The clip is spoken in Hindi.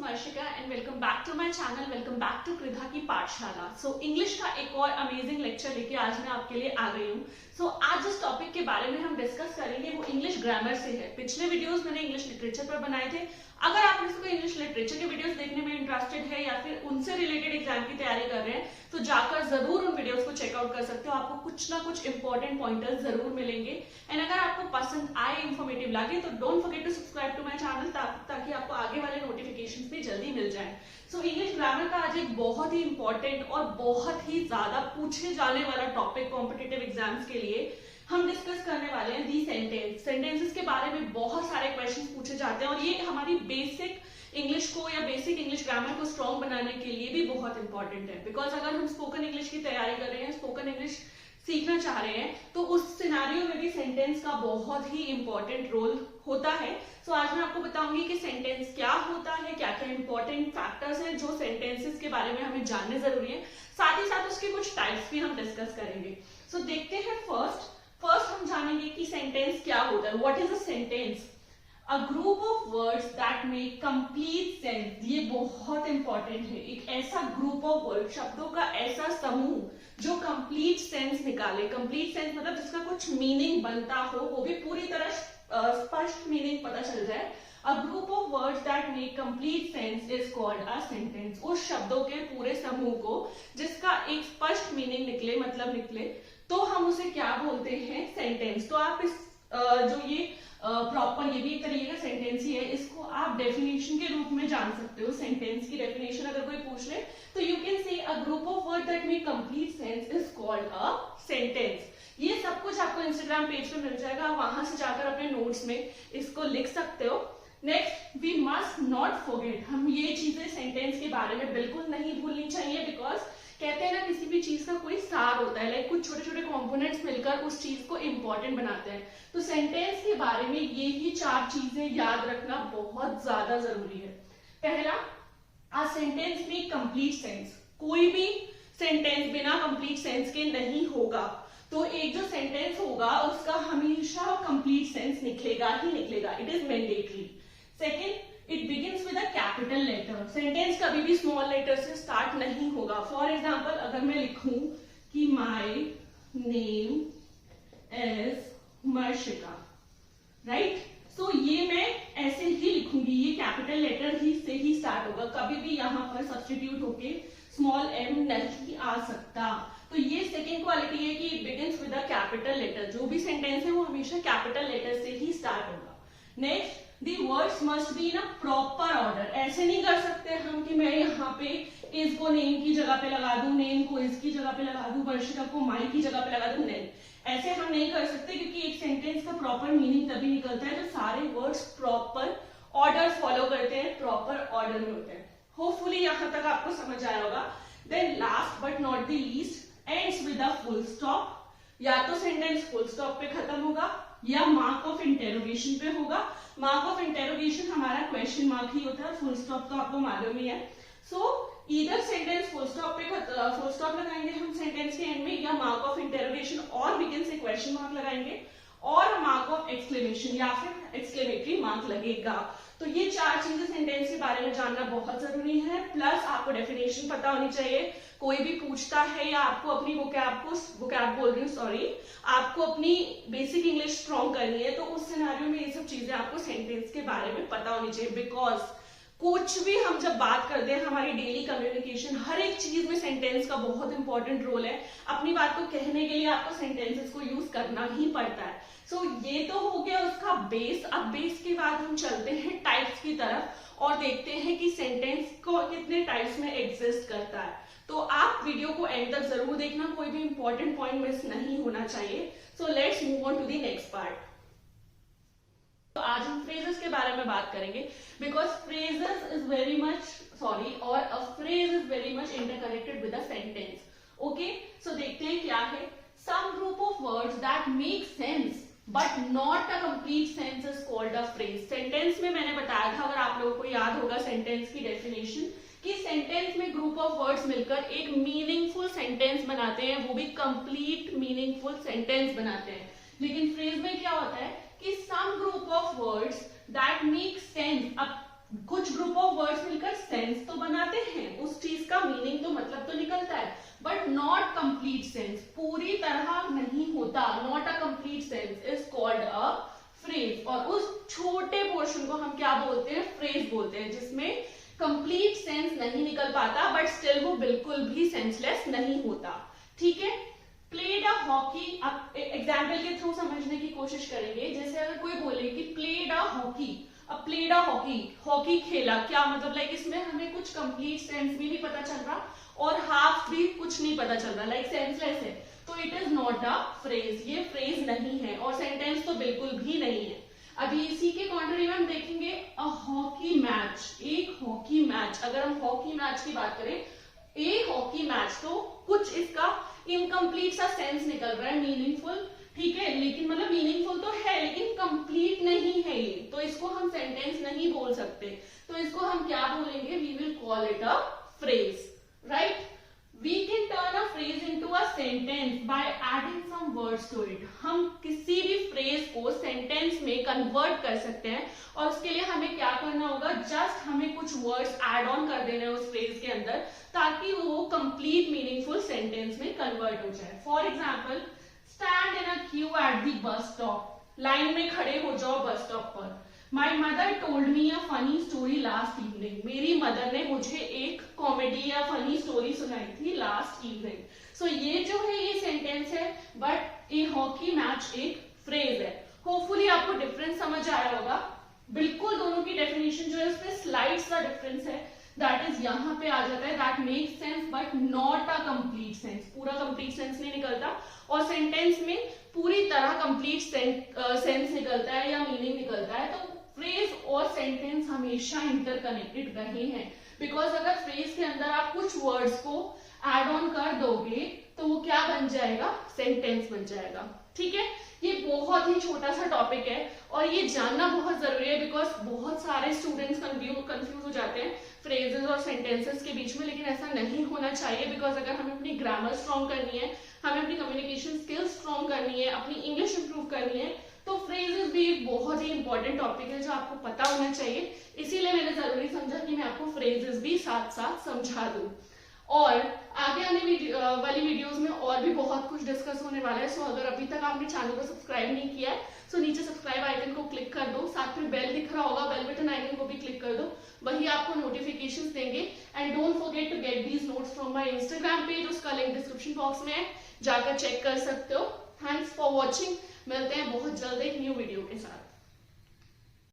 Marshika and welcome back to my channel. Welcome back to कृधा की पाठशाला. इंग्लिश का एक और अमेजिंग लेक्चर लेके आज मैं आपके लिए आ गई हूँ. आज जिस टॉपिक के बारे में हम डिस्कस करेंगे वो इंग्लिश ग्रामर से है. पिछले वीडियोस मैंने इंग्लिश लिटरेचर पर बनाए थे. अगर आप किसी को इंग्लिश लिटरेचर के वीडियोस देखने में इंटरेस्टेड है या फिर उनसे रिलेटेड एग्जाम की तैयारी कर रहे हैं तो जाकर जरूर उन वीडियोस को चेकआउट कर सकते हो. आपको कुछ ना कुछ इंपॉर्टेंट पॉइंटर्स जरूर मिलेंगे. एंड अगर आपको पसंद आए, इंफॉर्मेटिव लगे तो don't forget to subscribe to my channel ताकि आपको आगे वाले नोटिफिकेशंस भी जल्दी मिल जाए. इंग्लिश ग्रामर का आज एक बहुत ही इंपॉर्टेंट और बहुत ही ज्यादा पूछे जाने वाला टॉपिक कॉम्पिटिटिव एग्जाम्स के लिए हम डिस्कस करने वाले हैं. दी सेंटेंसेस के बारे में बहुत सारे क्वेश्चंस पूछे जाते हैं और ये हमारी बेसिक इंग्लिश को या बेसिक इंग्लिश ग्रामर को स्ट्रॉन्ग बनाने के लिए भी बहुत इंपॉर्टेंट है. बिकॉज अगर हम स्पोकन इंग्लिश की तैयारी कर रहे हैं, स्पोकन इंग्लिश सीखना चाह रहे हैं तो उस सिनेरियो में भी सेंटेंस का बहुत ही इंपॉर्टेंट रोल होता है. आज मैं आपको बताऊंगी कि सेंटेंस क्या होता है, क्या क्या इंपॉर्टेंट फैक्टर्स हैं जो सेंटेंसेस के बारे में हमें जानने जरूरी है. साथ ही साथ उसके कुछ टाइप्स भी हम डिस्कस करेंगे. देखते हैं फर्स्ट हम जानेंगे कि सेंटेंस क्या होता है. What is a sentence? A group of words that make complete sense. ये बहुत इंपॉर्टेंट है. एक ऐसा ग्रुप ऑफ वर्ड, शब्दों का ऐसा समूह जो कंप्लीट सेंस निकाले. कंप्लीट सेंस मतलब जिसका कुछ मीनिंग बनता हो, वो भी पूरी तरह स्पष्ट मीनिंग पता चल जाए. A group of words that make complete sense is called a sentence. उस शब्दों के पूरे समूह को जिसका एक स्पष्ट मीनिंग निकले, मतलब निकले, तो हम उसे क्या बोलते हैं? सेंटेंस. तो आप इस जो ये प्रॉपर, ये भी एक तरीके का सेंटेंस ही है, इसको आप डेफिनेशन के रूप में जान सकते हो. सेंटेंस की डेफिनेशन अगर कोई पूछ ले तो you can say a group of word that make complete sense is called a sentence. ये सब कुछ आपको इंस्टाग्राम पेज पे मिल जाएगा. वहां से जाकर अपने नोट्स में इसको लिख सकते हो. Next, we must not forget. हम ये चीजें सेंटेंस के बारे में बिल्कुल नहीं भूलनी चाहिए. बिकॉज कहते हैं ना, किसी भी चीज का कोई सार होता है, लाइक कुछ छोटे छोटे कंपोनेंट्स मिलकर उस चीज को इंपॉर्टेंट बनाते हैं. तो सेंटेंस के बारे में ये ही 4 चीजें याद रखना बहुत ज्यादा जरूरी है. पहला, अ सेंटेंस में कंप्लीट सेंस. कोई भी सेंटेंस बिना कंप्लीट सेंस के नहीं होगा. तो एक जो सेंटेंस होगा उसका हमेशा कंप्लीट सेंस निकलेगा ही निकलेगा. It is mandatory. Second, it begins with a capital letter. Sentence कभी भी स्मॉल लेटर से स्टार्ट नहीं होगा. फॉर एग्जाम्पल, अगर मैं लिखूं कि माई नेम इज मर्शिका, राइट, तो ये मैं ऐसे ही लिखूंगी. ये कैपिटल लेटर ही से ही स्टार्ट होगा. कभी भी यहां पर सब्स्टिट्यूट होके स्मॉल एम नहीं आ सकता. तो ये सेकेंड क्वालिटी है कि it begins with a capital letter. जो भी सेंटेंस है वो हमेशा कैपिटल लेटर से ही स्टार्ट होगा. Next, The words must be in a proper order. ऐसे नहीं कर सकते हम कि मैं यहाँ पे इस को नेम की जगह पे लगा दूं, नेम को इसकी जगह पे लगा दूं, वर्षिका को माई की जगह पे लगा दूं. नहीं, ऐसे हम नहीं कर सकते क्योंकि एक सेंटेंस का प्रॉपर मीनिंग तभी निकलता है जब सारे वर्ड्स प्रॉपर ऑर्डर फॉलो करते हैं, प्रॉपर ऑर्डर में होते हैं. होपफुली यहाँ तक आपको समझ आया होगा. Then last but not the least, ends with a full stop. या तो सेंटेंस फुल स्टॉप पे खत्म होगा या मार्क ऑफ इंटेरोगेशन पे होगा. मार्क ऑफ इंटेरोगेशन हमारा क्वेश्चन मार्क ही होता है. फुल स्टॉप तो आपको मालूम ही है. ईदर सेंटेंस फुल स्टॉप पे फुल स्टॉप लगाएंगे हम सेंटेंस के एंड में, या मार्क ऑफ इंटेरोगेशन और बिगिन से क्वेश्चन मार्क लगाएंगे, और मार्क ऑफ एक्सक्लेमेशन या फिर एक्सक्लेमेटरी मार्क लगेगा. तो ये 4 चीजें सेंटेंस के बारे में जानना बहुत जरूरी है. प्लस आपको डेफिनेशन पता होनी चाहिए. कोई भी पूछता है या आपको अपनी वोकैब बोल रही हूँ, सॉरी, आपको अपनी बेसिक इंग्लिश स्ट्रॉन्ग करनी है तो उस सिनेरियो में ये सब चीजें आपको सेंटेंस के बारे में पता होनी चाहिए. बिकॉज कुछ भी हम जब बात करते हैं, हमारी डेली कम्युनिकेशन, हर एक चीज में सेंटेंस का बहुत इंपॉर्टेंट रोल है. अपनी बात को कहने के लिए आपको सेंटेंसेस को यूज करना ही पड़ता है. ये तो हो गया उसका बेस. अब बेस के बाद हम चलते हैं टाइप्स की तरफ और देखते हैं कि सेंटेंस को कितने टाइप्स में एग्जिस्ट करता है. तो आप वीडियो को एंड तक जरूर देखना, कोई भी इंपॉर्टेंट पॉइंट मिस नहीं होना चाहिए. Let's move on to the next part. आज हम फ्रेजेस के बारे में बात करेंगे. Because phrases is very much और a phrase is very much interconnected with a sentence. Okay, देखते हैं क्या है. Some group of words that make sense but not a complete sense is called a phrase. Sentence में मैंने बताया था, अगर आप लोगों को याद होगा सेंटेंस की डेफिनेशन, कि सेंटेंस में ग्रुप ऑफ वर्ड्स मिलकर एक मीनिंगफुल सेंटेंस बनाते हैं, वो भी कंप्लीट मीनिंगफुल सेंटेंस बनाते हैं. लेकिन फ्रेज में क्या होता है कि some group of words that make sense. अब कुछ ग्रुप ऑफ वर्ड्स मिलकर बनाते हैं, उस चीज का मीनिंग तो मतलब तो निकलता है, बट नॉट कंप्लीट सेंस, पूरी तरह नहीं होता। Not a complete sense is called a phrase, और उस छोटे पोर्शन को हम क्या बोलते हैं, फ्रेज बोलते हैं, जिसमें कंप्लीट सेंस नहीं निकल पाता बट स्टिल वो बिल्कुल भी सेंसलेस नहीं होता। ठीक है, प्लेड अ हॉकी, आप एग्जाम्पल के थ्रू समझने की कोशिश करेंगे। जैसे अगर कोई बोले कि प्लेड अ हॉकी, अब प्लेड अ हॉकी, हॉकी खेला, क्या मतलब, लाइक इसमें हमें कुछ कंप्लीट सेंस भी नहीं पता चल रहा और हाफ भी कुछ नहीं पता चल रहा, लाइक सेंसलेस है, तो it is not a phrase, ये फ्रेज नहीं है और सेंटेंस तो बिल्कुल भी नहीं है। अभी इसी के कॉन्ट्री में हम देखेंगे अ हॉकी मैच, एक हॉकी मैच, अगर हम हॉकी मैच की बात करें, एक हॉकी मैच, तो कुछ इसका इनकम्प्लीट सा सेंस निकल रहा है, मीनिंगफुल, ठीक है, लेकिन मतलब मीनिंगफुल तो है लेकिन कंप्लीट नहीं है ये, तो इसको हम सेंटेंस नहीं बोल सकते, तो इसको हम क्या बोलेंगे, we will call it a phrase, right. We can turn a phrase into a sentence by adding some words to it. हम किसी भी फ्रेज को सेंटेंस में कन्वर्ट कर सकते हैं और उसके लिए हमें क्या करना होगा, जस्ट हमें कुछ वर्ड्स ऐड ऑन कर देने हैं उस फ्रेज के अंदर, ताकि वो कंप्लीट मीनिंगफुल सेंटेंस में कन्वर्ट हो जाए। For example, stand in a Q at the bus stop, line में खड़े हो जाओ बस स्टॉप पर। My mother told me a funny story last evening. मेरी मदर ने मुझे एक कॉमेडी या फनी स्टोरी सुनाई थी लास्ट इवनिंग। सो ये जो है ये सेंटेंस है, बट ए हॉकी मैच एक फ्रेज है। होपफुली आपको डिफरेंस समझ आया होगा। बिल्कुल दोनों की डेफिनेशन जो है उसमें स्लाइड सा डिफरेंस है, दैट इज यहाँ पे आ जाता है, that makes sense but not a complete sense, पूरा कंप्लीट सेंस नहीं निकलता, और सेंटेंस में पूरी तरह कंप्लीट सेंस निकलता है या मीनिंग निकलता है। तो फ्रेज और सेंटेंस हमेशा इंटरकनेक्टेड रहे हैं, बिकॉज अगर फ्रेज के अंदर आप कुछ वर्ड्स को एड ऑन कर दोगे तो वो क्या बन जाएगा, सेंटेंस बन जाएगा। ठीक है, ये बहुत ही छोटा सा टॉपिक है और ये जानना बहुत जरूरी है, बिकॉज बहुत सारे स्टूडेंट्स कंफ्यूज हो जाते हैं फ्रेजेस और सेंटेंसेस के बीच में, लेकिन ऐसा नहीं होना चाहिए, बिकॉज अगर हमें अपनी ग्रामर स्ट्रॉन्ग करनी है, हमें अपनी कम्युनिकेशन स्किल्स स्ट्रॉन्ग करनी है, अपनी इंग्लिश इंप्रूव करनी है, तो फ्रेजेस भी एक बहुत ही इंपॉर्टेंट टॉपिक है जो आपको पता होना चाहिए। इसीलिए मैंने जरूरी समझा कि मैं आपको फ्रेजेस भी साथ साथ समझा दूं। और आगे आने वाली वीडियोस में और भी बहुत कुछ डिस्कस होने वाला है। सो अगर अभी तक आपने चैनल को सब्सक्राइब नहीं किया है, सो नीचे सब्सक्राइब आइकन को क्लिक कर दो, साथ में बेल दिख रहा होगा, बेल बटन आइकन को भी क्लिक कर दो, वही आपको नोटिफिकेशंस देंगे। And don't forget to get these notes from my Instagram page, उसका लिंक डिस्क्रिप्शन बॉक्स में है, जाकर चेक कर सकते हो। थैंक्स फॉर वॉचिंग, मिलते हैं बहुत जल्द एक न्यू वीडियो के साथ।